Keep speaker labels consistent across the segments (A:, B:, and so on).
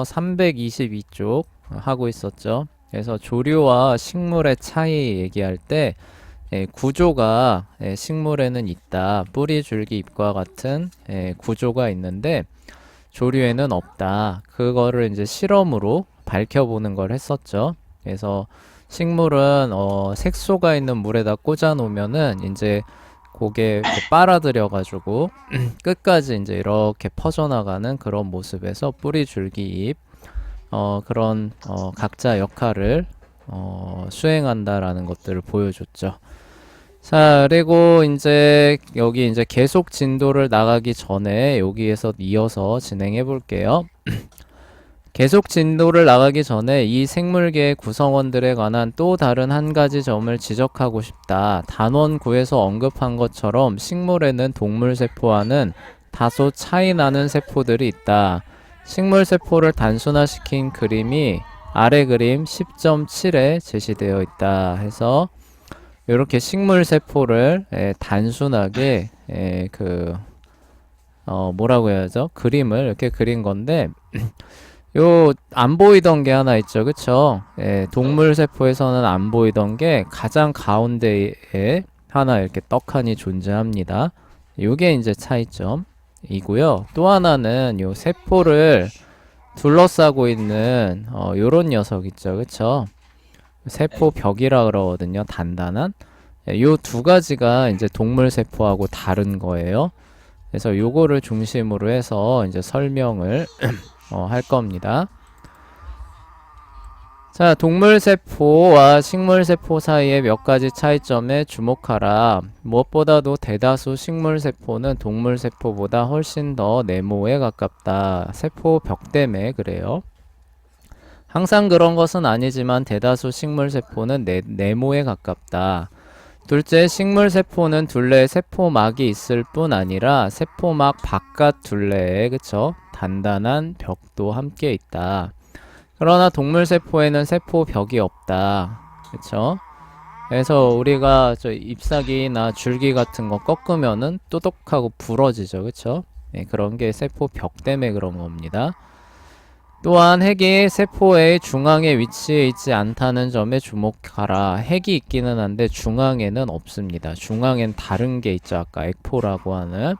A: 322쪽 하고 있었죠. 그래서 조류와 식물의 차이 얘기할 때 구조가 식물에는 있다. 뿌리, 줄기, 잎과 같은 구조가 있는데 조류에는 없다. 그거를 이제 실험으로 밝혀보는 걸 했었죠. 그래서 식물은 색소가 있는 물에다 꽂아 놓으면은 이제 고게 빨아들여 가지고 끝까지 이제 이렇게 퍼져나가는 그런 모습에서 뿌리, 줄기, 잎 그런 각자 역할을 수행한다라는 것들을 보여줬죠. 자, 그리고 이제 여기 이제 계속 진도를 나가기 전에 여기에서 이어서 진행해 볼게요. 계속 진도를 나가기 전에 이 생물계의 구성원들에 관한 또 다른 한 가지 점을 지적하고 싶다. 단원 9에서 언급한 것처럼 식물에는 동물 세포와는 다소 차이 나는 세포들이 있다. 식물 세포를 단순화시킨 그림이 아래 그림 10.7에 제시되어 있다. 해서 이렇게 식물 세포를 단순하게 뭐라고 해야죠? 그림을 이렇게 그린 건데 요 안 보이던 게 하나 있죠, 그쵸? 동물 세포에서는 안 보이던 게 가장 가운데에 하나 이렇게 떡하니 존재합니다. 요게 이제 차이점이고요. 또 하나는 요 세포를 둘러싸고 있는 요런 녀석 있죠, 그쵸? 세포 벽이라 그러거든요. 단단한. 요 두 가지가 이제 동물 세포하고 다른 거예요. 그래서 요거를 중심으로 해서 이제 설명을 할 겁니다. 자, 동물 세포와 식물 세포 사이의 몇 가지 차이점에 주목하라. 무엇보다도 대다수 식물 세포는 동물 세포보다 훨씬 더 네모에 가깝다. 세포 벽 때문에 그래요. 항상 그런 것은 아니지만 대다수 식물 세포는 네모에 가깝다. 둘째, 식물 세포는 둘레에 세포막이 있을 뿐 아니라 세포막 바깥 둘레에 그쵸? 단단한 벽도 함께 있다. 그러나 동물 세포에는 세포 벽이 없다. 그쵸? 그래서 우리가 저 잎사귀나 줄기 같은 거 꺾으면은 또독하고 부러지죠. 그쵸? 네, 그런 게 세포 벽 때문에 그런 겁니다. 또한 핵이 세포의 중앙에 위치해 있지 않다는 점에 주목하라. 핵이 있기는 한데 중앙에는 없습니다. 중앙엔 다른 게 있죠. 아까 액포라고 하는.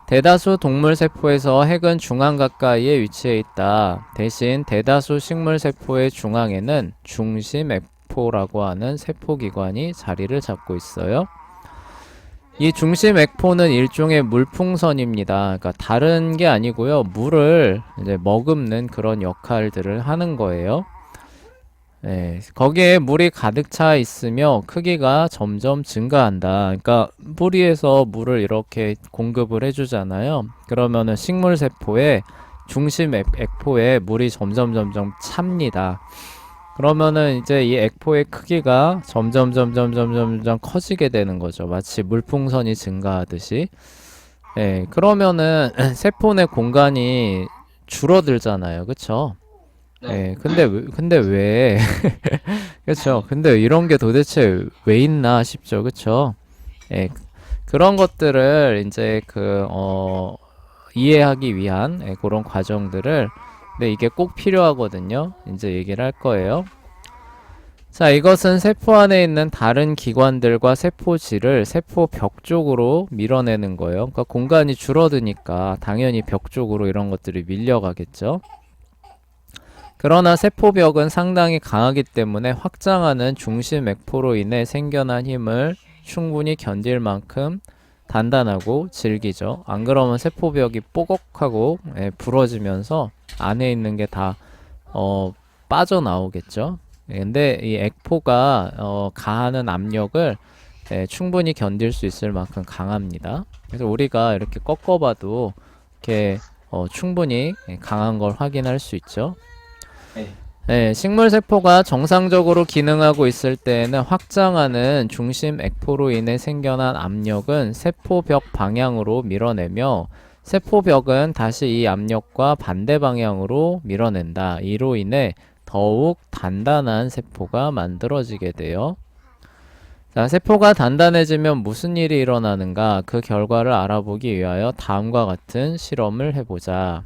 A: 대다수 동물 세포에서 핵은 중앙 가까이에 위치해 있다. 대신 대다수 식물 세포의 중앙에는 중심 액포라고 하는 세포기관이 자리를 잡고 있어요. 이 중심 액포는 일종의 물풍선입니다. 그러니까 다른 게 아니고요. 물을 이제 머금는 그런 역할들을 하는 거예요. 네, 거기에 물이 가득 차 있으며 크기가 점점 증가한다. 그러니까 뿌리에서 물을 이렇게 공급을 해주잖아요. 그러면은 식물 세포의 중심 액포에 물이 점점 찹니다. 그러면은 이제 이 액포의 크기가 점점 커지게 되는 거죠. 마치 물풍선이 증가하듯이. 예, 그러면은 세포 내 공간이 줄어들잖아요. 그쵸? 예, 근데 왜, 그쵸? 근데 이런 게 도대체 왜 있나 싶죠. 그쵸? 예, 그런 것들을 이제 이해하기 위한 그런 과정들을 네, 이게 꼭 필요하거든요. 이제 얘기를 할 거예요. 자, 이것은 세포 안에 있는 다른 기관들과 세포질을 세포 벽 쪽으로 밀어내는 거예요. 그러니까 공간이 줄어드니까 당연히 벽 쪽으로 이런 것들이 밀려가겠죠. 그러나 세포벽은 상당히 강하기 때문에 확장하는 중심 액포로 인해 생겨난 힘을 충분히 견딜 만큼 단단하고 질기죠. 안 그러면 세포벽이 뽀걱하고 부러지면서 안에 있는 게 다 빠져나오겠죠. 근데 이 액포가 가하는 압력을 충분히 견딜 수 있을 만큼 강합니다. 그래서 우리가 이렇게 꺾어봐도 이렇게 충분히 강한 걸 확인할 수 있죠. 네, 식물 세포가 정상적으로 기능하고 있을 때에는 확장하는 중심 액포로 인해 생겨난 압력은 세포벽 방향으로 밀어내며 세포벽은 다시 이 압력과 반대 방향으로 밀어낸다. 이로 인해 더욱 단단한 세포가 만들어지게 돼요. 자, 세포가 단단해지면 무슨 일이 일어나는가? 그 결과를 알아보기 위하여 다음과 같은 실험을 해보자.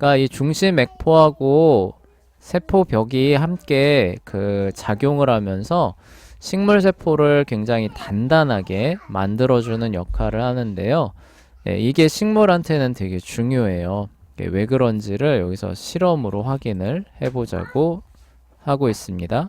A: 그러니까 이 중심 액포하고 세포벽이 함께 그 작용을 하면서 식물 세포를 굉장히 단단하게 만들어주는 역할을 하는데요. 예, 이게 식물한테는 되게 중요해요. 이게 왜 그런지를 여기서 실험으로 확인을 해보자고 하고 있습니다.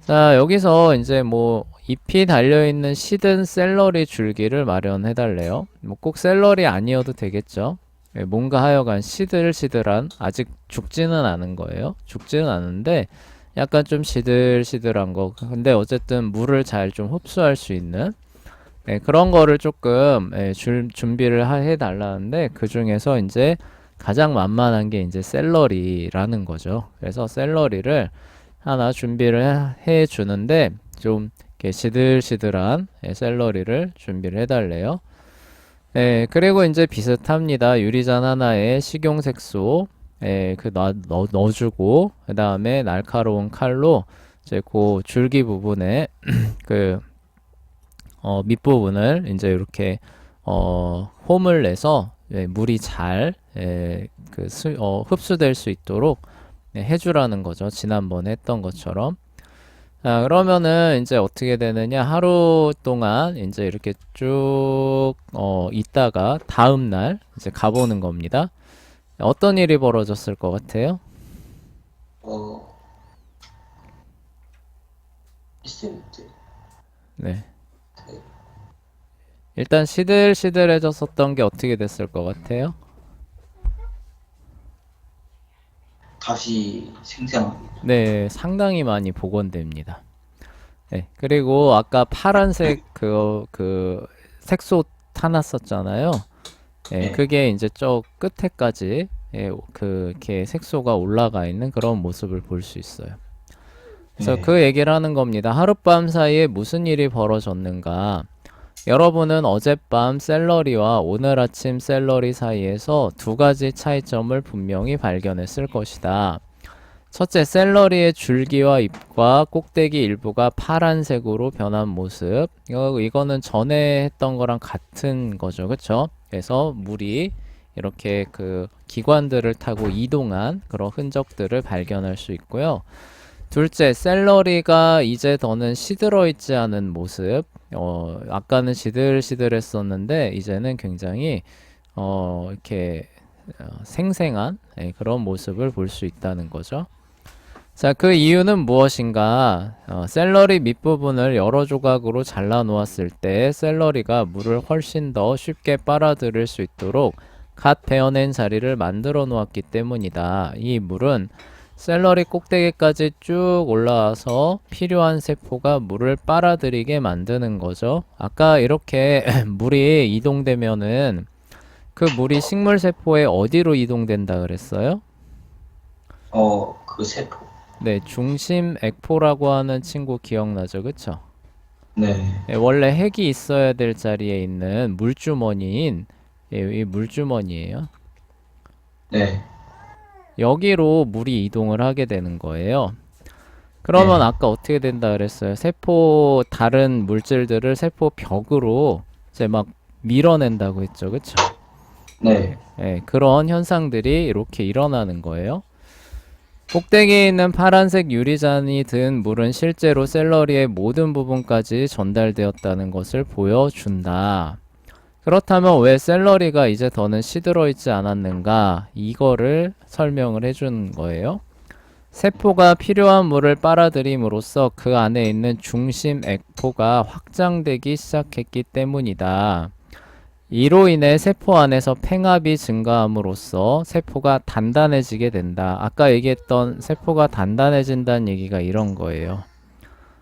A: 자, 여기서 이제 뭐 잎이 달려있는 시든 샐러리 줄기를 마련해 달래요. 뭐 꼭 샐러리 아니어도 되겠죠. 예, 뭔가 하여간 시들시들한, 아직 죽지는 않은 거예요. 죽지는 않은데 약간 좀 시들시들한 거. 근데 어쨌든 물을 잘 좀 흡수할 수 있는, 예, 그런 거를 조금, 예, 준비를 해 달라는데, 그 중에서 이제 가장 만만한 게 이제 샐러리라는 거죠. 그래서 샐러리를 하나 준비를 해 주는데, 좀 이렇게 시들시들한, 예, 샐러리를 준비를 해 달래요. 예, 그리고 이제 비슷합니다. 유리잔 하나에 식용색소, 예, 넣어주고, 그 다음에 날카로운 칼로 이제 그 줄기 부분에 그 밑부분을 이제 이렇게 홈을 내서, 예, 물이 잘, 예, 흡수될 수 있도록, 예, 해주라는 거죠. 지난번에 했던 것처럼. 자, 그러면은 이제 어떻게 되느냐? 하루 동안 이제 이렇게 쭉 있다가 다음 날 이제 가보는 겁니다. 어떤 일이 벌어졌을 것 같아요?
B: 어, 있었는데,
A: 네.
B: 네,
A: 일단 시들시들해졌었던 게 어떻게 됐을 것 같아요?
B: 다시 생생하게.
A: 네, 상당히 많이 복원됩니다. 네, 그리고 아까 파란색 그 색소 타놨었잖아요. 예,
B: 네,
A: 그게 이제 저 끝에까지, 예, 이렇게 색소가 올라가 있는 그런 모습을 볼 수 있어요. 그래서
B: 네,
A: 그 얘기를 하는 겁니다. 하룻밤 사이에 무슨 일이 벌어졌는가? 여러분은 어젯밤 샐러리와 오늘 아침 샐러리 사이에서 두 가지 차이점을 분명히 발견했을 것이다. 첫째, 샐러리의 줄기와 잎과 꼭대기 일부가 파란색으로 변한 모습. 이거는 전에 했던 거랑 같은 거죠. 그쵸? 그래서 물이 이렇게 그 기관들을 타고 이동한 그런 흔적들을 발견할 수 있고요. 둘째, 샐러리가 이제 더는 시들어 있지 않은 모습. 아까는 시들시들했었는데 이제는 굉장히 이렇게 생생한, 예, 그런 모습을 볼 수 있다는 거죠. 자, 그 이유는 무엇인가? 샐러리 밑부분을 여러 조각으로 잘라 놓았을 때 샐러리가 물을 훨씬 더 쉽게 빨아들일 수 있도록 갓 베어낸 자리를 만들어 놓았기 때문이다. 이 물은 샐러리 꼭대기까지 쭉 올라와서 필요한 세포가 물을 빨아들이게 만드는 거죠. 아까 이렇게 물이 이동되면은 그 물이 식물 세포에 어디로 이동된다 그랬어요?
B: 그 세포.
A: 네, 중심 액포라고 하는 친구 기억나죠? 그쵸?
B: 네,
A: 예, 원래 핵이 있어야 될 자리에 있는 물주머니인, 예, 이 물주머니예요.
B: 네,
A: 여기로 물이 이동을 하게 되는 거예요. 그러면
B: 네,
A: 아까 어떻게 된다 그랬어요? 다른 물질들을 세포 벽으로 이제 막 밀어낸다고 했죠. 그쵸?
B: 네,
A: 예, 그런 현상들이 이렇게 일어나는 거예요. 꼭대기에 있는 파란색 유리잔이 든 물은 실제로 샐러리의 모든 부분까지 전달되었다는 것을 보여준다. 그렇다면 왜 샐러리가 이제 더는 시들어 있지 않았는가? 이거를 설명을 해준 거예요. 세포가 필요한 물을 빨아들임으로써 그 안에 있는 중심 액포가 확장되기 시작했기 때문이다. 이로 인해 세포 안에서 팽압이 증가함으로써 세포가 단단해지게 된다. 아까 얘기했던 세포가 단단해진다는 얘기가 이런 거예요.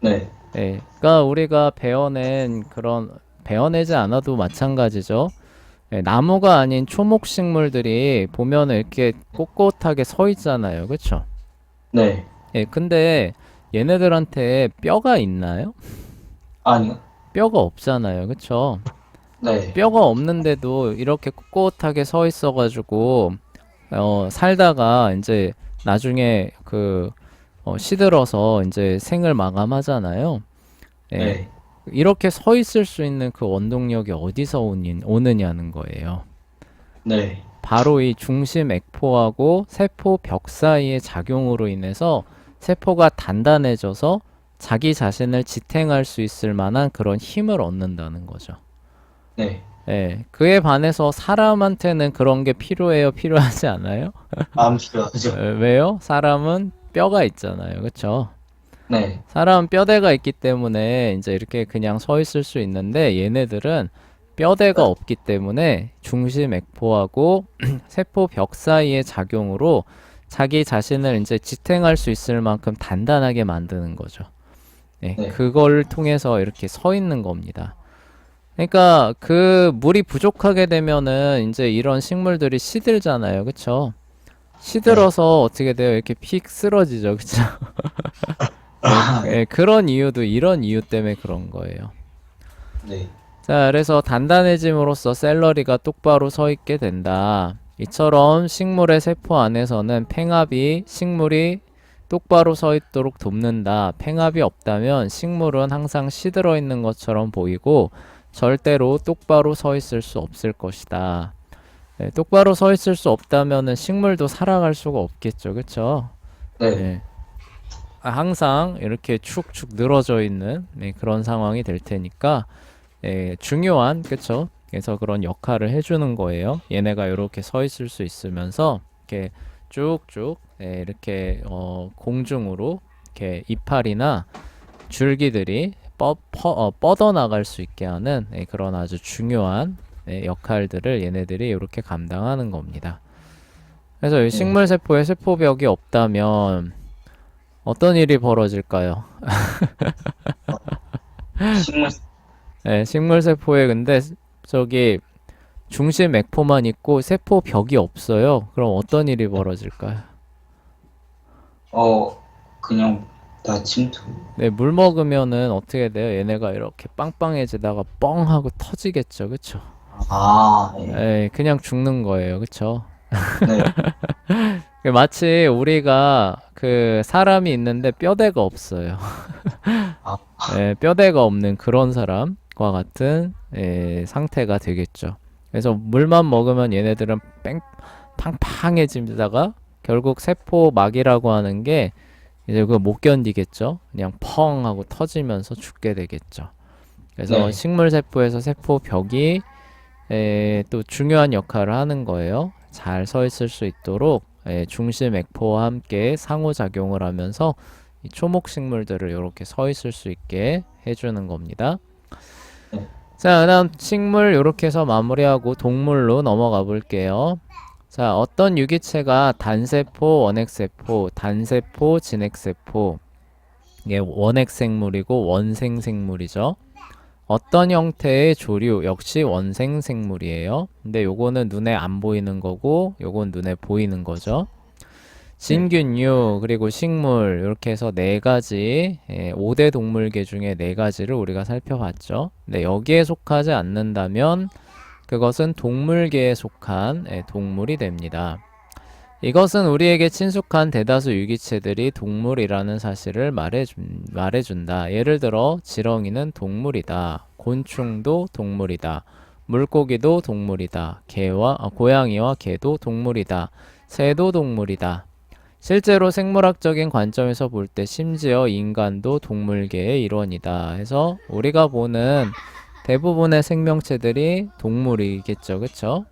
B: 네,
A: 예, 그러니까 우리가 베어내지 않아도 마찬가지죠. 예, 나무가 아닌 초목 식물들이 보면은 이렇게 꼿꼿하게 서 있잖아요. 그쵸?
B: 네,
A: 예, 근데 얘네들한테 뼈가 있나요?
B: 아니요,
A: 뼈가 없잖아요. 그쵸?
B: 네,
A: 뼈가 없는데도 이렇게 꼿꼿하게 서 있어가지고 살다가 이제 나중에 시들어서 이제 생을 마감하잖아요. 예.
B: 네,
A: 이렇게 서 있을 수 있는 그 원동력이 어디서 오느냐는 거예요.
B: 네,
A: 바로 이 중심 액포하고 세포 벽 사이의 작용으로 인해서 세포가 단단해져서 자기 자신을 지탱할 수 있을 만한 그런 힘을 얻는다는 거죠.
B: 네.
A: 예, 그에 반해서 사람한테는 그런 게 필요해요? 필요하지 않아요?
B: 마음 필요하죠.
A: 왜요? 사람은 뼈가 있잖아요. 그쵸?
B: 네.
A: 사람은 뼈대가 있기 때문에 이제 이렇게 그냥 서 있을 수 있는데 얘네들은 뼈대가 없기 때문에 중심 액포하고 세포 벽 사이의 작용으로 자기 자신을 이제 지탱할 수 있을 만큼 단단하게 만드는 거죠. 네,
B: 네.
A: 그걸 통해서 이렇게 서 있는 겁니다. 그러니까 그 물이 부족하게 되면은 이제 이런 식물들이 시들잖아요. 그쵸? 시들어서 어떻게 돼요? 이렇게 픽 쓰러지죠. 그쵸? 예, 그런 이유도 이런 이유 때문에 그런 거예요.
B: 네.
A: 자, 그래서 단단해짐으로써 샐러리가 똑바로 서 있게 된다. 이처럼 식물의 세포 안에서는 팽압이 식물이 똑바로 서 있도록 돕는다. 팽압이 없다면 식물은 항상 시들어 있는 것처럼 보이고 절대로 똑바로 서 있을 수 없을 것이다. 네, 똑바로 서 있을 수 없다면은 식물도 살아갈 수가 없겠죠. 그쵸?
B: 네.
A: 네. 항상 이렇게 축축 늘어져 있는 그런 상황이 될 테니까 중요한 그쵸? 그래서 그런 역할을 해주는 거예요. 얘네가 이렇게 서 있을 수 있으면서 이렇게 쭉쭉 이렇게 공중으로 이렇게 이파리나 줄기들이 뻗어 나갈 수 있게 하는 그런 아주 중요한 역할들을 얘네들이 이렇게 감당하는 겁니다. 그래서 이
B: 네.
A: 식물 세포에 세포벽이 없다면 어떤 일이 벌어질까요?
B: 식물,
A: 네, 식물 세포에 근데 저기 중심 액포만 있고 세포 벽이 없어요. 그럼 어떤 일이 벌어질까요?
B: 그냥 다 침투.
A: 네, 물 먹으면은 어떻게 돼요? 얘네가 이렇게 빵빵해지다가 뻥 하고 터지겠죠. 그쵸?
B: 아, 네.
A: 에 그냥 죽는 거예요. 그쵸?
B: 네.
A: 마치 우리가 그 사람이 있는데 뼈대가 없어요.
B: 아,
A: 뼈대가 없는 그런 사람과 같은 상태가 되겠죠. 그래서 물만 먹으면 얘네들은 팡팡해지다가 결국 세포막이라고 하는 게 이제 그거 못 견디겠죠. 그냥 펑 하고 터지면서 죽게 되겠죠. 그래서
B: 네.
A: 식물 세포에서 세포 벽이 또 중요한 역할을 하는 거예요. 잘 서 있을 수 있도록 중심 액포와 함께 상호작용을 하면서 이 초목 식물들을 이렇게 서 있을 수 있게 해주는 겁니다.
B: 네.
A: 자, 그다음 식물 이렇게 해서 마무리하고 동물로 넘어가 볼게요. 자, 어떤 유기체가 단세포, 원핵세포, 단세포, 진핵세포, 이게 원핵생물이고 원생생물이죠. 어떤 형태의 조류 역시 원생생물이에요. 근데 요거는 눈에 안 보이는 거고 요건 눈에 보이는 거죠. 진균류 그리고 식물 이렇게 해서 네 가지 5대 동물계 중에 네 가지를 우리가 살펴봤죠. 근데 여기에 속하지 않는다면 그것은 동물계에 속한 동물이 됩니다. 이것은 우리에게 친숙한 대다수 유기체들이 동물이라는 사실을 말해준다. 예를 들어 지렁이는 동물이다. 곤충도 동물이다. 물고기도 동물이다. 고양이와 개도 동물이다. 새도 동물이다. 실제로 생물학적인 관점에서 볼 때 심지어 인간도 동물계의 일원이다. 해서 우리가 보는 대부분의 생명체들이 동물이겠죠. 그쵸?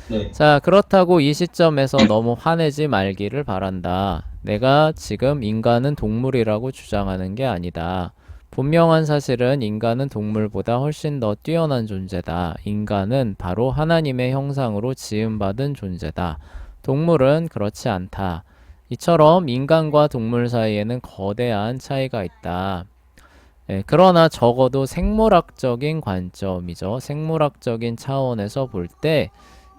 B: 네.
A: 자, 그렇다고 이 시점에서 너무 화내지 말기를 바란다. 내가 지금 인간은 동물이라고 주장하는 게 아니다. 분명한 사실은 인간은 동물보다 훨씬 더 뛰어난 존재다. 인간은 바로 하나님의 형상으로 지음받은 존재다. 동물은 그렇지 않다. 이처럼 인간과 동물 사이에는 거대한 차이가 있다. 그러나 적어도 생물학적인 관점이죠. 생물학적인 차원에서 볼 때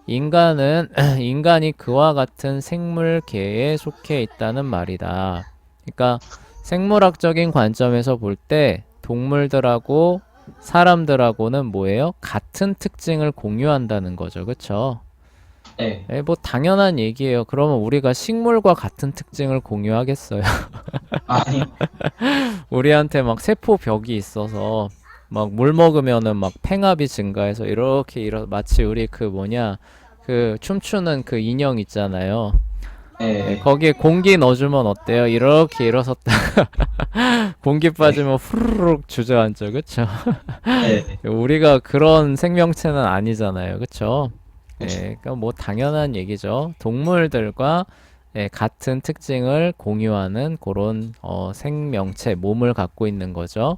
A: 인간이 그와 같은 생물계에 속해 있다는 말이다. 그러니까 생물학적인 관점에서 볼 때 동물들하고 사람들하고는 뭐예요? 같은 특징을 공유한다는 거죠. 그쵸?
B: 네.
A: 뭐 당연한 얘기예요. 그러면 우리가 식물과 같은 특징을 공유하겠어요.
B: 아니,
A: 우리한테 막 세포벽이 있어서 막 물 먹으면은 막 팽압이 증가해서 이렇게 마치 우리 그 뭐냐 그 춤추는 그 인형 있잖아요. 네,
B: 네.
A: 거기에 공기 넣어주면 어때요? 이렇게 일어섰다 공기 빠지면 후루룩 주저앉죠, 그쵸?
B: 네.
A: 우리가 그런 생명체는 아니잖아요, 그쵸?
B: 그쵸.
A: 그러니까 뭐 당연한 얘기죠. 동물들과 같은 특징을 공유하는 그런 생명체, 몸을 갖고 있는 거죠.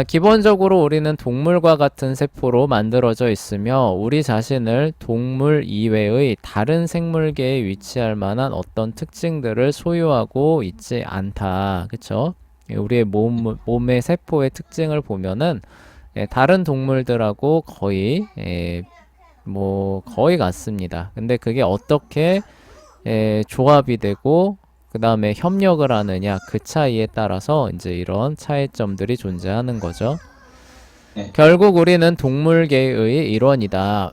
A: 기본적으로 우리는 동물과 같은 세포로 만들어져 있으며 우리 자신을 동물 이외의 다른 생물계에 위치할 만한 어떤 특징들을 소유하고 있지 않다. 그쵸? 우리의 몸의 세포의 특징을 보면은 다른 동물들하고 거의 같습니다. 근데 그게 어떻게 조합이 되고 그 다음에 협력을 하느냐 그 차이에 따라서 이제 이런 차이점들이 존재하는 거죠.
B: 네.
A: 결국 우리는 동물계의 일원이다.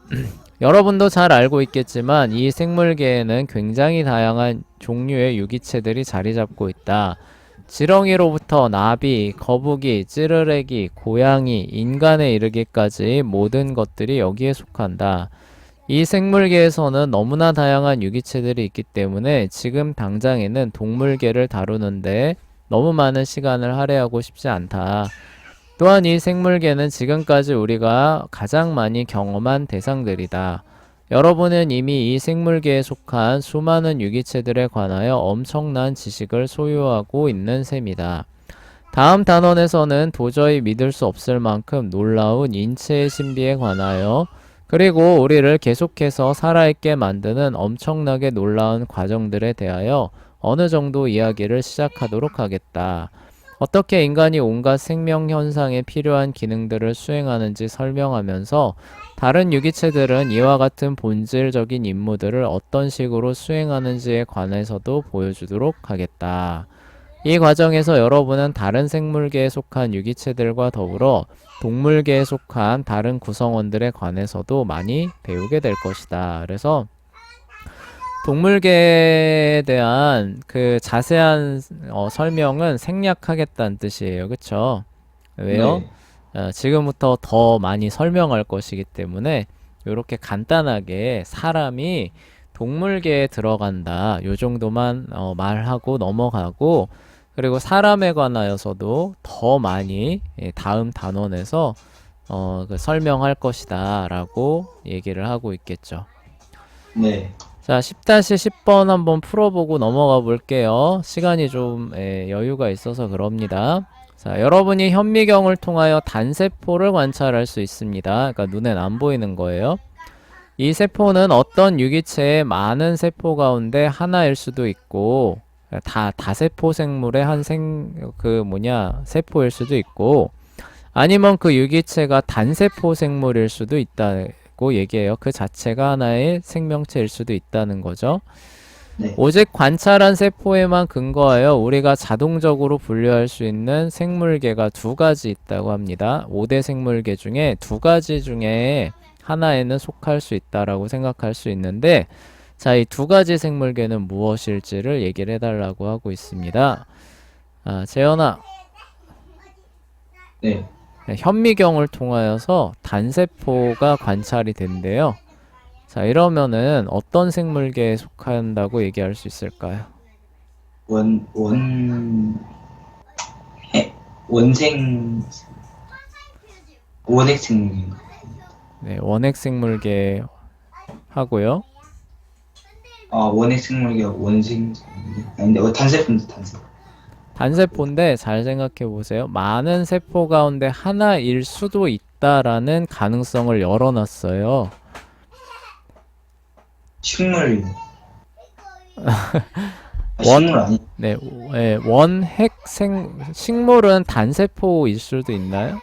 A: 여러분도 잘 알고 있겠지만 이 생물계에는 굉장히 다양한 종류의 유기체들이 자리 잡고 있다. 지렁이로부터 나비, 거북이, 찌르레기, 고양이, 인간에 이르기까지 모든 것들이 여기에 속한다. 이 생물계에서는 너무나 다양한 유기체들이 있기 때문에 지금 당장에는 동물계를 다루는데 너무 많은 시간을 할애하고 싶지 않다. 또한 이 생물계는 지금까지 우리가 가장 많이 경험한 대상들이다. 여러분은 이미 이 생물계에 속한 수많은 유기체들에 관하여 엄청난 지식을 소유하고 있는 셈이다. 다음 단원에서는 도저히 믿을 수 없을 만큼 놀라운 인체의 신비에 관하여 그리고 우리를 계속해서 살아있게 만드는 엄청나게 놀라운 과정들에 대하여 어느 정도 이야기를 시작하도록 하겠다. 어떻게 인간이 온갖 생명 현상에 필요한 기능들을 수행하는지 설명하면서 다른 유기체들은 이와 같은 본질적인 임무들을 어떤 식으로 수행하는지에 관해서도 보여주도록 하겠다. 이 과정에서 여러분은 다른 생물계에 속한 유기체들과 더불어 동물계에 속한 다른 구성원들에 관해서도 많이 배우게 될 것이다. 그래서 동물계에 대한 그 자세한 설명은 생략하겠다는 뜻이에요. 그쵸? 왜요?
B: 네.
A: 지금부터 더 많이 설명할 것이기 때문에 이렇게 간단하게 사람이 동물계에 들어간다. 요 정도만 말하고 넘어가고 그리고 사람에 관하여서도 더 많이 다음 단원에서 그 설명할 것이다 라고 얘기를 하고 있겠죠.
B: 네.
A: 자, 10-10번 한번 풀어보고 넘어가 볼게요. 시간이 좀 여유가 있어서 그럽니다. 자, 여러분이 현미경을 통하여 단세포를 관찰할 수 있습니다. 그러니까 눈엔 안 보이는 거예요. 이 세포는 어떤 유기체의 많은 세포 가운데 하나일 수도 있고 다세포 생물의 세포일 수도 있고 아니면 그 유기체가 단세포 생물일 수도 있다고 얘기해요. 그 자체가 하나의 생명체일 수도 있다는 거죠.
B: 네.
A: 오직 관찰한 세포에만 근거하여 우리가 자동적으로 분류할 수 있는 생물계가 두 가지 있다고 합니다. 5대 생물계 중에 두 가지 중에 하나에는 속할 수 있다라고 생각할 수 있는데 자, 이 두 가지 생물계는 무엇일지를 얘기를 해달라고 하고 있습니다. 재현아,
B: 네.
A: 현미경을 통하여서 단세포가 관찰이 된대요. 자, 이러면은 어떤 생물계에 속한다고 얘기할 수 있을까요?
B: 해, 원생, 원핵생.
A: 네, 원핵 생물계 하고요.
B: 원핵생물계 원생, 아닌데, 단세포인데, 단세포.
A: 단세포인데 잘 생각해 보세요. 많은 세포 가운데 하나일 수도 있다라는 가능성을 열어놨어요.
B: 식물.
A: 원,
B: 식물 아니,
A: 네, 식물은 단세포일 수도 있나요?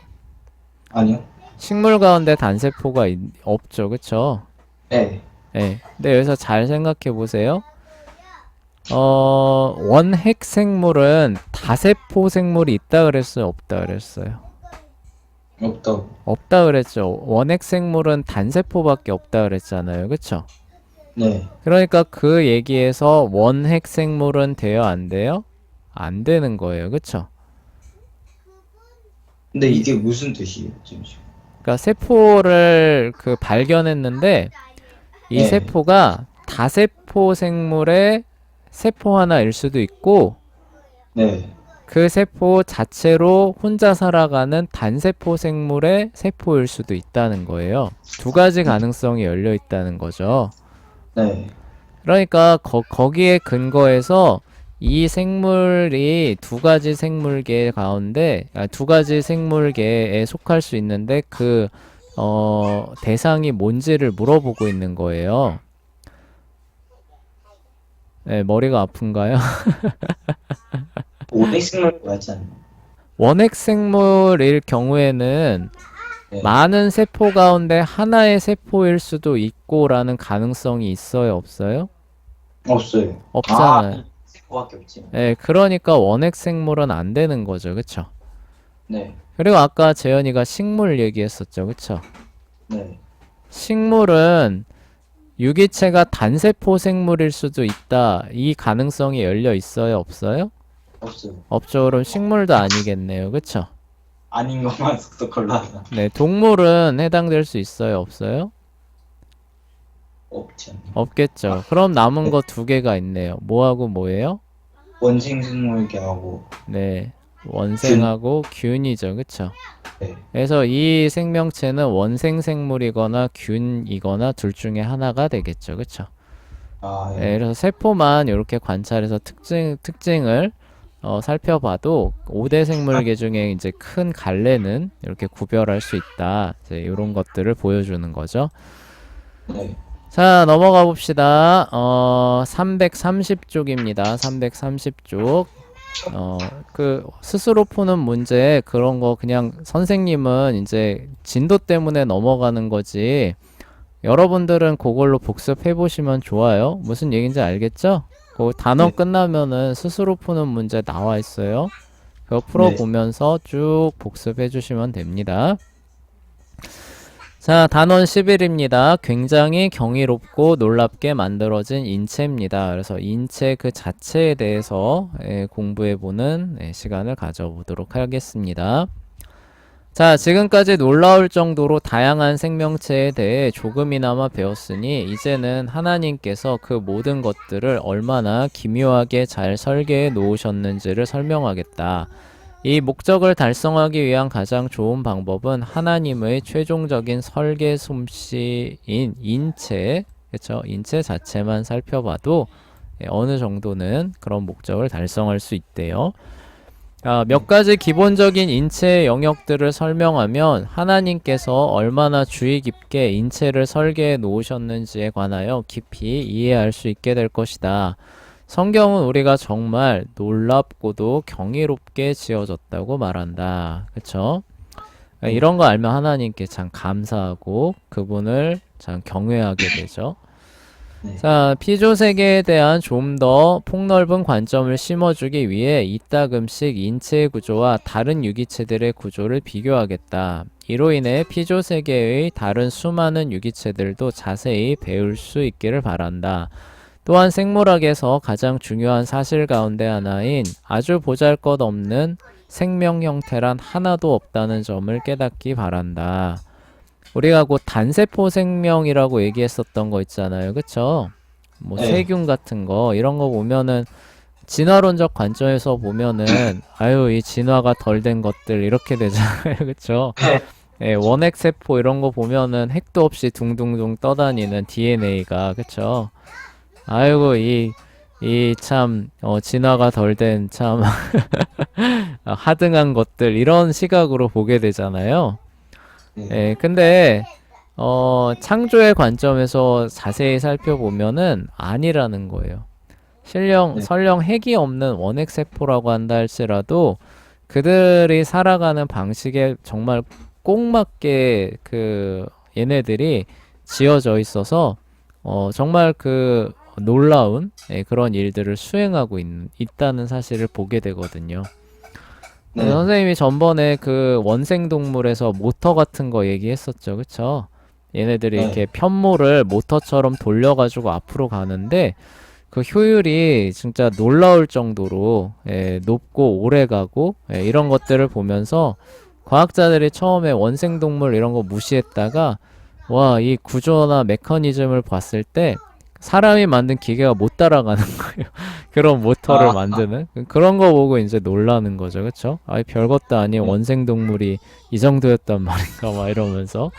B: 아니요?
A: 식물 가운데 단세포가 없죠, 그쵸?
B: 네.
A: 네. 근데 여기서 잘 생각해 보세요. 원핵 생물은 다세포 생물이 있다 그랬어요, 없다 그랬어요?
B: 없다고.
A: 없다 그랬죠. 원핵 생물은 단세포밖에 없다 그랬잖아요, 그쵸?
B: 네.
A: 그러니까 그 얘기에서 원핵 생물은 돼요, 안 돼요? 안 되는 거예요, 그쵸?
B: 근데 이게 무슨 뜻이에요, 잠시만.
A: 그러니까 세포를 발견했는데 이
B: 네.
A: 세포가 다세포 생물의 세포 하나일 수도 있고
B: 네.
A: 그 세포 자체로 혼자 살아가는 단세포 생물의 세포일 수도 있다는 거예요. 두 가지 가능성이 열려 있다는 거죠.
B: 네.
A: 그러니까 거기에 근거해서 이 생물이 두 가지 생물계 가운데 두 가지 생물계에 속할 수 있는데 그 대상이 뭔지를 물어보고 있는 거예요. 네, 머리가 아픈가요?
B: 오넥생물 맞지 않나요?
A: 원핵 생물일 경우에는
B: 네.
A: 많은 세포 가운데 하나의 세포일 수도 있고라는 가능성이 있어요, 없어요?
B: 없어요.
A: 없잖아요.
B: 세포밖에 없지.
A: 예, 그러니까 원핵 생물은 안 되는 거죠, 그쵸?
B: 네.
A: 그리고 아까 재현이가 식물 얘기했었죠, 그쵸?
B: 네.
A: 식물은 유기체가 단세포 생물일 수도 있다. 이 가능성이 열려 있어요, 없어요?
B: 없어요.
A: 없죠. 그럼 식물도 아니겠네요, 그쵸?
B: 아닌 것만 쏙쏙 골라서
A: 네, 동물은 해당될 수 있어요, 없어요?
B: 없지 않나요?
A: 없겠죠. 그럼 남은 거 두 개가 있네요. 뭐하고 뭐예요?
B: 원생생물계하고
A: 네, 원생하고 균이죠, 그쵸?
B: 네.
A: 그래서 이 생명체는 원생 생물이거나 균이거나 둘 중에 하나가 되겠죠, 그쵸?
B: 아,
A: 네,
B: 예.
A: 그래서 세포만 이렇게 관찰해서 특징을 살펴봐도 5대 생물계 중에 이제 큰 갈래는 이렇게 구별할 수 있다. 이제 이런 것들을 보여주는 거죠.
B: 네.
A: 자, 넘어가 봅시다. 330쪽입니다. 330쪽. 그 스스로 푸는 문제 그런 거 그냥 선생님은 이제 진도 때문에 넘어가는 거지. 여러분들은 그걸로 복습해 보시면 좋아요. 무슨 얘기인지 알겠죠? 그 단어
B: 네.
A: 끝나면은 스스로 푸는 문제 나와 있어요. 그거 풀어보면서 쭉 복습해 주시면 됩니다. 자, 단원 11입니다. 굉장히 경이롭고 놀랍게 만들어진 인체입니다. 그래서 인체 그 자체에 대해서 공부해보는 시간을 가져보도록 하겠습니다. 자, 지금까지 놀라울 정도로 다양한 생명체에 대해 조금이나마 배웠으니 이제는 하나님께서 그 모든 것들을 얼마나 기묘하게 잘 설계해 놓으셨는지를 설명하겠다. 이 목적을 달성하기 위한 가장 좋은 방법은 하나님의 최종적인 설계 솜씨인 인체, 그쵸? 인체 자체만 살펴봐도 어느 정도는 그런 목적을 달성할 수 있대요. 몇 가지 기본적인 인체의 영역들을 설명하면 하나님께서 얼마나 주의 깊게 인체를 설계해 놓으셨는지에 관하여 깊이 이해할 수 있게 될 것이다. 성경은 우리가 정말 놀랍고도 경이롭게 지어졌다고 말한다. 그쵸? 이런 거 알면 하나님께 참 감사하고 그분을 참 경외하게 되죠.
B: 네.
A: 자, 피조 세계에 대한 좀 더 폭넓은 관점을 심어주기 위해 이따금씩 인체의 구조와 다른 유기체들의 구조를 비교하겠다. 이로 인해 피조 세계의 다른 수많은 유기체들도 자세히 배울 수 있기를 바란다. 또한 생물학에서 가장 중요한 사실 가운데 하나인 아주 보잘것없는 생명 형태란 하나도 없다는 점을 깨닫기 바란다. 우리가 곧 단세포 생명이라고 얘기했었던 거 있잖아요. 그쵸? 뭐
B: 네.
A: 세균 같은 거 이런 거 보면은 진화론적 관점에서 보면은 아유 이 진화가 덜 된 것들 이렇게 되잖아요. 그쵸? 예, 원핵 세포 이런 거 보면은 핵도 없이 둥둥둥 떠다니는 DNA가 그쵸? 아이고 이 참 진화가 덜 된 참 하등한 것들 이런 시각으로 보게 되잖아요.
B: 네.
A: 예, 근데 창조의 관점에서 자세히 살펴보면은 아니라는 거예요.
B: 네.
A: 설령 핵이 없는 원핵 세포라고 한다 할지라도 그들이 살아가는 방식에 정말 꼭 맞게 그 얘네들이 지어져 있어서 정말 그 놀라운 그런 일들을 수행하고 있다는 사실을 보게 되거든요.
B: 네.
A: 선생님이 전번에 그 원생동물에서 모터 같은 거 얘기했었죠. 그쵸? 얘네들이
B: 네.
A: 이렇게 편모를 모터처럼 돌려가지고 앞으로 가는데 그 효율이 진짜 놀라울 정도로 높고 오래가고 이런 것들을 보면서 과학자들이 처음에 원생동물 이런 거 무시했다가 와, 이 구조나 메커니즘을 봤을 때 사람이 만든 기계가 못 따라가는 거예요. 그런 모터를
B: 아,
A: 만드는 그런 거 보고 이제 놀라는 거죠, 그쵸? 아이 별것도 아닌
B: 네.
A: 원생 동물이 이 정도였단 말인가 막 이러면서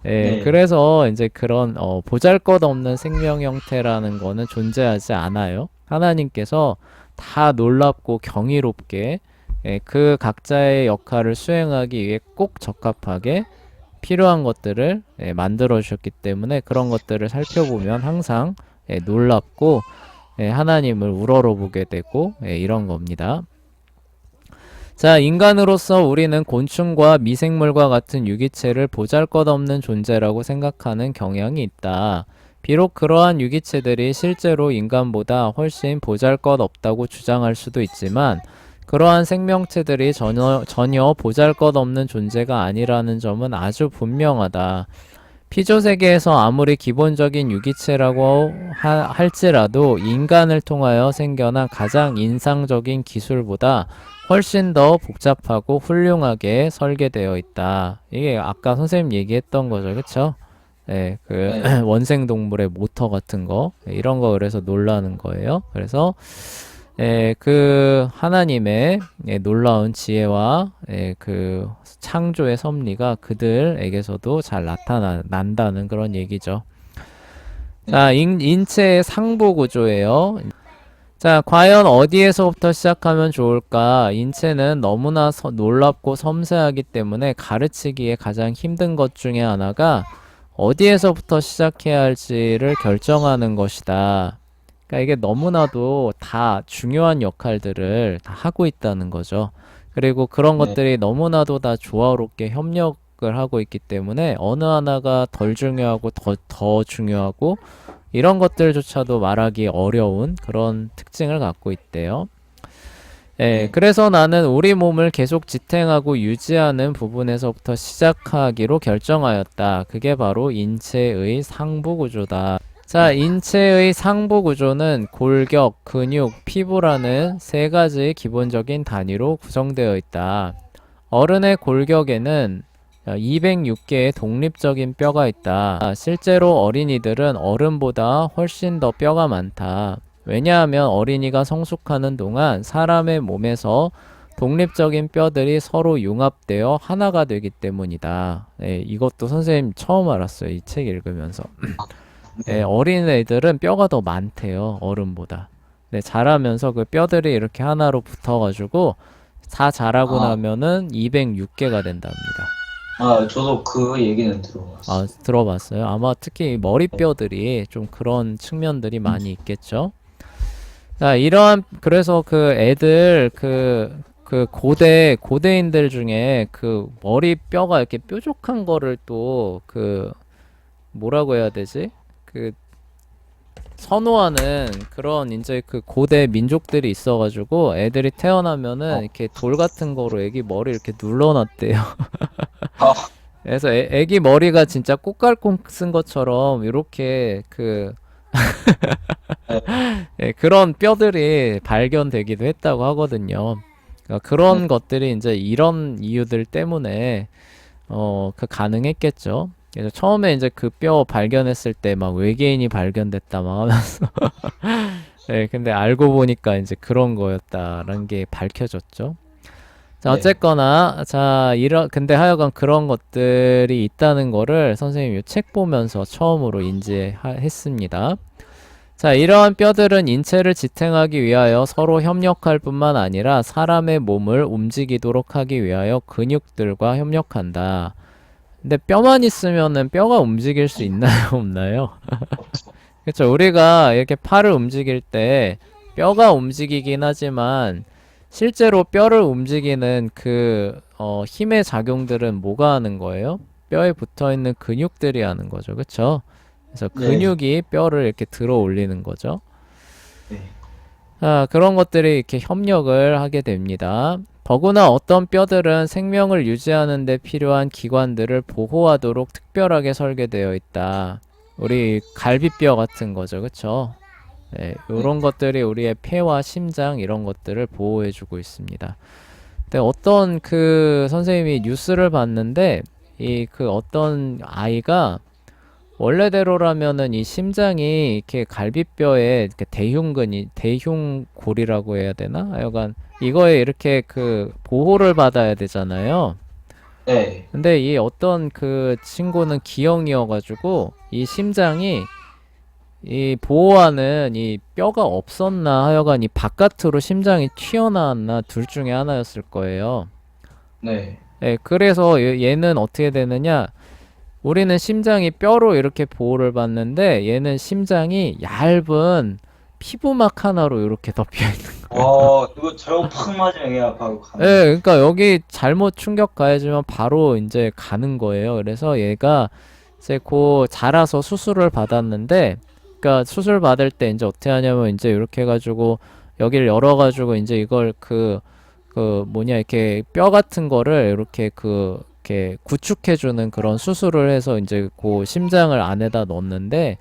A: 예,
B: 네.
A: 그래서 이제 그런 보잘것없는 생명 형태라는 거는 존재하지 않아요. 하나님께서 다 놀랍고 경이롭게 그 각자의 역할을 수행하기 위해 꼭 적합하게 필요한 것들을 만들어 주셨기 때문에 그런 것들을 살펴보면 항상 놀랍고 하나님을 우러러보게 되고 이런 겁니다. 자, 인간으로서 우리는 곤충과 미생물과 같은 유기체를 보잘것없는 존재라고 생각하는 경향이 있다. 비록 그러한 유기체들이 실제로 인간보다 훨씬 보잘것없다고 주장할 수도 있지만 그러한 생명체들이 전혀 보잘것없는 존재가 아니라는 점은 아주 분명하다. 피조 세계에서 아무리 기본적인 유기체라고 할지라도 인간을 통하여 생겨난 가장 인상적인 기술보다 훨씬 더 복잡하고 훌륭하게 설계되어 있다. 이게 아까 선생님 얘기했던 거죠, 그쵸? 네, 그
B: 네.
A: 원생 동물의 모터 같은 거 이런 거 그래서 놀라는 거예요. 그래서 그 하나님의 놀라운 지혜와 그 창조의 섭리가 그들에게서도 잘 나타난다는 그런 얘기죠.
B: 네.
A: 자, 인체의 상부 구조예요. 자, 과연 어디에서부터 시작하면 좋을까? 인체는 너무나 놀랍고 섬세하기 때문에 가르치기에 가장 힘든 것 중에 하나가 어디에서부터 시작해야 할지를 결정하는 것이다. 그러니까 이게 너무나도 다 중요한 역할들을 다 하고 있다는 거죠. 그리고 그런
B: 네.
A: 것들이 너무나도 다 조화롭게 협력을 하고 있기 때문에 어느 하나가 덜 중요하고 더 중요하고 이런 것들조차도 말하기 어려운 그런 특징을 갖고 있대요.
B: 네.
A: 그래서 나는 우리 몸을 계속 지탱하고 유지하는 부분에서부터 시작하기로 결정하였다. 그게 바로 인체의 상부 구조다. 자,
B: 네.
A: 인체의 상부 구조는 골격, 근육, 피부라는 세 가지의 기본적인 단위로 구성되어 있다. 어른의 골격에는 206개의 독립적인 뼈가 있다. 실제로 어린이들은 어른보다 훨씬 더 뼈가 많다. 왜냐하면 어린이가 성숙하는 동안 사람의 몸에서 독립적인 뼈들이 서로 융합되어 하나가 되기 때문이다. 이것도 선생님 처음 알았어요. 이 책 읽으면서.
B: 네.
A: 어린 애들은 뼈가 더 많대요. 어른보다. 자라면서 그 뼈들이 이렇게 하나로 붙어가지고 다 자라고
B: 아,
A: 나면은 206개가 된답니다.
B: 저도 그 얘기는
A: 아,
B: 들어봤어요.
A: 들어봤어요? 아마 특히 머리뼈들이 좀 그런 측면들이 많이 있겠죠? 자, 그래서 그 애들, 그 고대인들 중에 그 머리뼈가 이렇게 뾰족한 거를 또 뭐라고 해야 되지? 그 선호하는 그런 이제 그 고대 민족들이 있어가지고 애들이 태어나면은
B: 어.
A: 이렇게 돌 같은 거로 애기 머리 이렇게 눌러놨대요.
B: 아,
A: 그래서 애기 머리가 진짜 꽃갈콘 쓴 것처럼 이렇게
B: 네.
A: 그런 뼈들이 발견되기도 했다고 하거든요. 그러니까
B: 네.
A: 그런 것들이 이제 이런 이유들 때문에 가능했겠죠. 그래서 처음에 이제 그 뼈 발견했을 때 막 외계인이 발견됐다 막 하면서 네, 근데 알고 보니까 이제 그런 거였다라는 게 밝혀졌죠. 자,
B: 네.
A: 어쨌거나, 자, 근데 하여간 그런 것들이 있다는 거를 선생님이 이 책 보면서 처음으로 인지했습니다. 자, 이러한 뼈들은 인체를 지탱하기 위하여 서로 협력할 뿐만 아니라 사람의 몸을 움직이도록 하기 위하여 근육들과 협력한다. 근데 뼈만 있으면은 뼈가 움직일 수 있나요, 없나요? 그렇죠. 우리가 이렇게 팔을 움직일 때 뼈가 움직이긴 하지만 실제로 뼈를 움직이는 힘의 작용들은 뭐가 하는 거예요? 뼈에 붙어 있는 근육들이 하는 거죠. 그쵸? 그래서
B: 네.
A: 근육이 뼈를 이렇게 들어 올리는 거죠.
B: 네.
A: 그런 것들이 이렇게 협력을 하게 됩니다. 더구나 어떤 뼈들은 생명을 유지하는 데 필요한 기관들을 보호하도록 특별하게 설계되어 있다. 우리 갈비뼈 같은 거죠. 그쵸? 네,
B: 네.
A: 이런 것들이 우리의 폐와 심장 이런 것들을 보호해주고 있습니다. 근데 어떤 선생님이 뉴스를 봤는데 이 그 어떤 아이가 원래대로라면은 이 심장이 이렇게 갈비뼈에 이렇게 대흉골이라고 해야 되나? 하여간 이거에 이렇게 그 보호를 받아야 되잖아요.
B: 네.
A: 근데 이 어떤 그 친구는 기형이어가지고 이 심장이 이 보호하는 이 뼈가 없었나 하여간 이 바깥으로 심장이 튀어나왔나 둘 중에 하나였을 거예요.
B: 네.
A: 예, 그래서 얘는 어떻게 되느냐? 우리는 심장이 뼈로 이렇게 보호를 받는데 얘는 심장이 얇은 피부막 하나로 이렇게 덮여 있는.
B: 이거 잘못 팍 맞으면 그냥 바로
A: 예,
B: 가는.
A: 그러니까 여기 잘못 충격 가해지면 바로 이제 가는 거예요. 그래서 얘가 이제 고 자라서 수술을 받았는데, 그러니까 수술 받을 때 이제 어떻게 하냐면 이제 이렇게 해가지고 여기를 열어가지고 이제 이걸 그 뭐냐 이렇게 뼈 같은 거를 이렇게 구축해주는 그런 수술을 해서 이제 그 심장을 안에다 넣었는데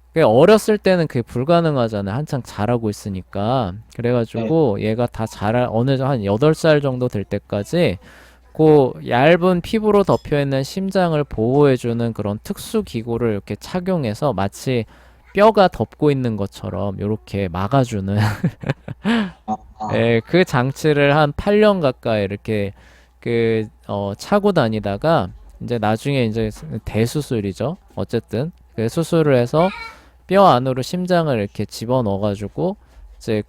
A: 그게 어렸을 때는 그게 불가능하잖아요. 한창 자라고 있으니까.
B: 네.
A: 그래가지고 얘가 다 한 8살 정도 될 때까지 그 얇은 피부로 덮여있는 심장을 보호해주는 그런 특수 기구를 이렇게 착용해서 마치 뼈가 덮고 있는 것처럼 이렇게 막아주는
B: 아, 아,
A: 예, 그 장치를 한 8년 가까이 이렇게 차고 다니다가 이제 나중에 이제 대수술이죠. 어쨌든 그 수술을 해서 뼈 안으로 심장을 이렇게 집어넣어가지고 이제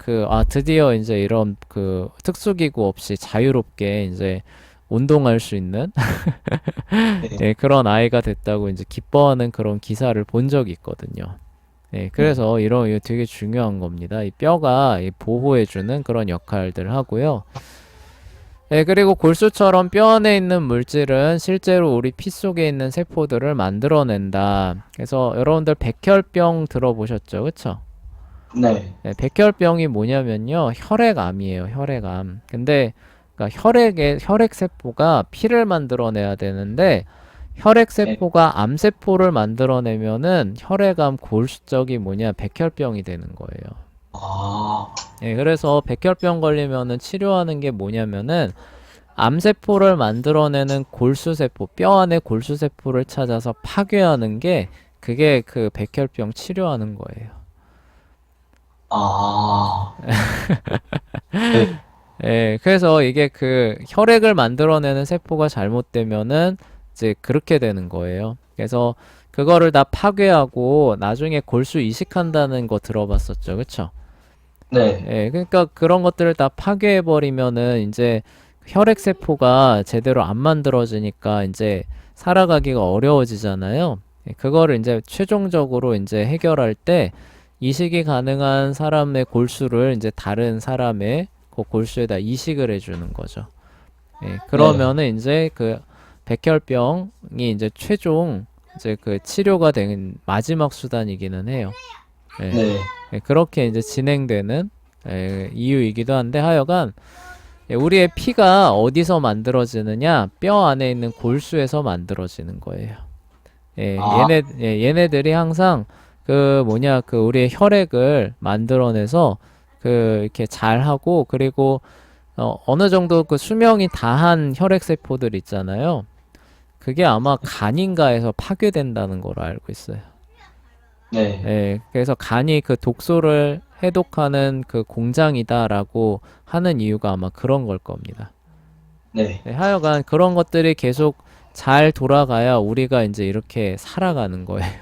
A: 드디어 이제 이런 그 특수기구 없이 자유롭게 이제 운동할 수 있는
B: 네.
A: 예, 그런 아이가 됐다고 이제 기뻐하는 그런 기사를 본 적이 있거든요. 예, 그래서 이거 되게 중요한 겁니다. 이 뼈가 이 보호해주는 그런 역할들을 하고요. 예, 그리고 골수처럼 뼈 안에 있는 물질은 실제로 우리 피 속에 있는 세포들을 만들어낸다. 그래서 여러분들 백혈병 들어보셨죠? 그쵸?
B: 네.
A: 네, 백혈병이 뭐냐면요. 혈액암이에요. 혈액암. 근데 그러니까 혈액세포가 피를 만들어내야 되는데
B: 네.
A: 혈액세포가 암세포를 만들어내면은 혈액암 골수적이 백혈병이 되는 거예요.
B: 아,
A: 예, 그래서 백혈병 걸리면은 치료하는 게 뭐냐면은 암세포를 만들어내는 골수세포, 뼈 안에 골수세포를 찾아서 파괴하는 게 그게 그 백혈병 치료하는 거예요.
B: 아, 네.
A: 예, 그래서 이게 그 혈액을 만들어내는 세포가 잘못되면은 이제 그렇게 되는 거예요. 그래서 그거를 다 파괴하고 나중에 골수 이식한다는 거 들어봤었죠. 그쵸?
B: 네.
A: 예, 그러니까 그런 것들을 다 파괴해버리면은 이제 혈액세포가 제대로 안 만들어지니까 이제 살아가기가 어려워지잖아요. 예, 그거를 이제 최종적으로 이제 해결할 때 이식이 가능한 사람의 골수를 이제 다른 사람의 그 골수에다 이식을 해주는 거죠. 예,
B: 네.
A: 그러면은 이제 그 백혈병이 이제 최종 이제 그 치료가 되는 마지막 수단이기는 해요. 예.
B: 네.
A: 예, 그렇게 이제 진행되는 이유이기도 한데 하여간 우리의 피가 어디서 만들어지느냐? 뼈 안에 있는 골수에서 만들어지는 거예요.
B: 아,
A: 얘네들이 항상 그 우리의 혈액을 만들어내서 이렇게 잘하고 그리고 어느 정도 그 수명이 다한 혈액세포들 있잖아요. 그게 아마 간인가에서 파괴된다는 걸로 알고 있어요.
B: 네.
A: 예, 그래서 간이 그 독소를 해독하는 그 공장이다라고 하는 이유가 아마 그런 걸 겁니다.
B: 네.
A: 네, 하여간 그런 것들이 계속 잘 돌아가야 우리가 이제 이렇게 살아가는 거예요.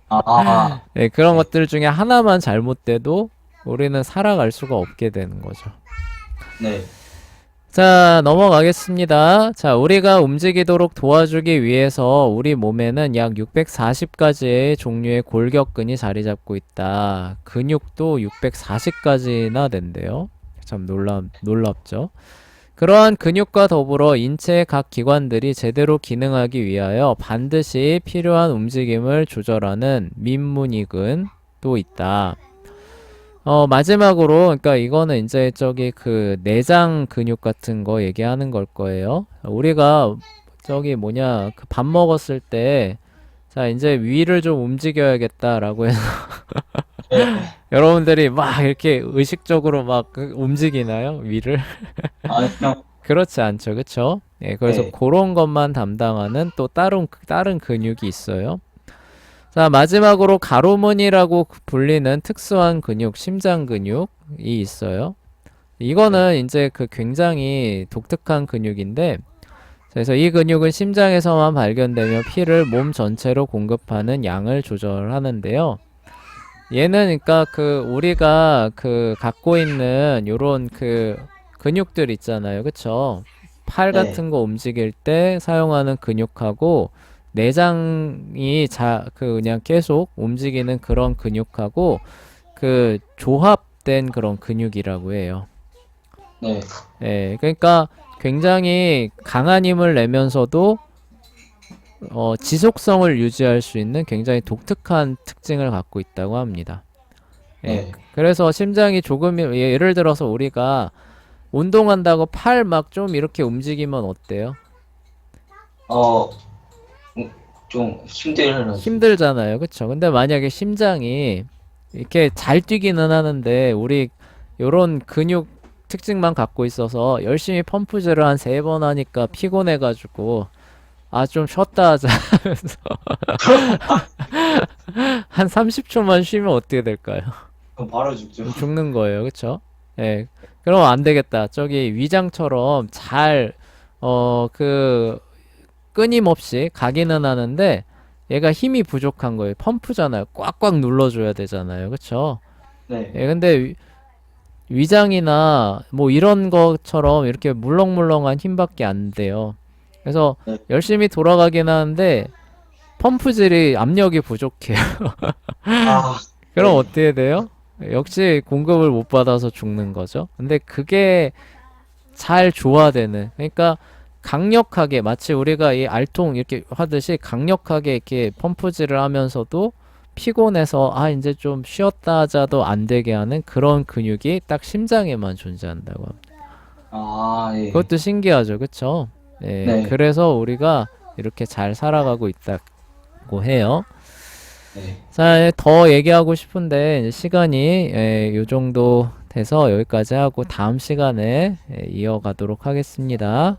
B: 아,
A: 네, 그런
B: 네.
A: 것들 중에 하나만 잘못돼도 우리는 살아갈 수가 없게 되는 거죠.
B: 네.
A: 자, 넘어가겠습니다. 자, 우리가 움직이도록 도와주기 위해서 우리 몸에는 약 640가지의 종류의 골격근이 자리 잡고 있다. 근육도 640가지나 된대요. 참 놀랍죠? 그러한 근육과 더불어 인체의 각 기관들이 제대로 기능하기 위하여 반드시 필요한 움직임을 조절하는 민문이근도 있다. 마지막으로, 그러니까 이거는 이제 그 내장 근육 같은 거 얘기하는 걸 거예요. 우리가 그 밥 먹었을 때, 자, 이제 위를 좀 움직여야겠다라고 해서
B: 네.
A: 여러분들이 막 이렇게 의식적으로 막 움직이나요? 위를?
B: 그냥
A: 그렇지 않죠. 그쵸? 예, 그래서
B: 네.
A: 그런 것만 담당하는 또 다른 근육이 있어요. 자, 마지막으로 가로문이라고 불리는 특수한 근육, 심장 근육이 있어요.
B: 네.
A: 이거는 이제 그 굉장히 독특한 근육인데, 그래서 이 근육은 심장에서만 발견되며 피를 몸 전체로 공급하는 양을 조절하는데요. 얘는 그러니까 그 우리가 그 갖고 있는 요런 그 근육들 있잖아요. 그쵸? 팔
B: 네.
A: 같은 거 움직일 때 사용하는 근육하고 내장이 그냥 계속 움직이는 그런 근육하고 그 조합된 그런 근육이라고 해요.
B: 네.
A: 예, 그러니까 굉장히 강한 힘을 내면서도 지속성을 유지할 수 있는 굉장히 독특한 특징을 갖고 있다고 합니다. 예,
B: 네.
A: 그래서 심장이 조금, 예를 들어서 우리가 운동한다고 팔 막 좀 이렇게 움직이면 어때요?
B: 어, 좀 힘들어지.
A: 힘들잖아요. 그쵸? 근데 만약에 심장이 이렇게 잘 뛰기는 하는데, 우리 요런 근육 특징만 갖고 있어서 열심히 펌프질을 한 3번 하니까 피곤해가지고, 아, 좀 쉬었다 하자 하면서 한 30초만 쉬면 어떻게 될까요?
B: 그럼 바로 죽죠.
A: 죽는 거예요. 그쵸? 예. 그럼 안 되겠다. 저기 위장처럼 잘, 그, 끊임없이 가기는 하는데 얘가 힘이 부족한 거예요. 펌프잖아요. 꽉꽉 눌러줘야 되잖아요. 그쵸?
B: 네.
A: 예, 근데 위장이나 뭐 이런 것처럼 이렇게 물렁물렁한 힘밖에 안 돼요. 그래서
B: 네.
A: 열심히 돌아가긴 하는데 펌프질이 압력이 부족해요.
B: 아,
A: 그럼
B: 네.
A: 어떻게 돼요? 역시 공급을 못 받아서 죽는 거죠. 근데 그게 잘 조화되는, 그러니까 강력하게, 마치 우리가 이 알통 이렇게 하듯이 강력하게 이렇게 펌프질을 하면서도 피곤해서 아 이제 좀 쉬었다 하자도 안 되게 하는 그런 근육이 딱 심장에만 존재한다고 합니다.
B: 아, 예.
A: 그것도 신기하죠, 그쵸? 예,
B: 네.
A: 그래서 우리가 이렇게 잘 살아가고 있다고 해요.
B: 네.
A: 자, 더 얘기하고 싶은데 이제 시간이 요 정도 돼서 여기까지 하고 다음 시간에 이어가도록 하겠습니다.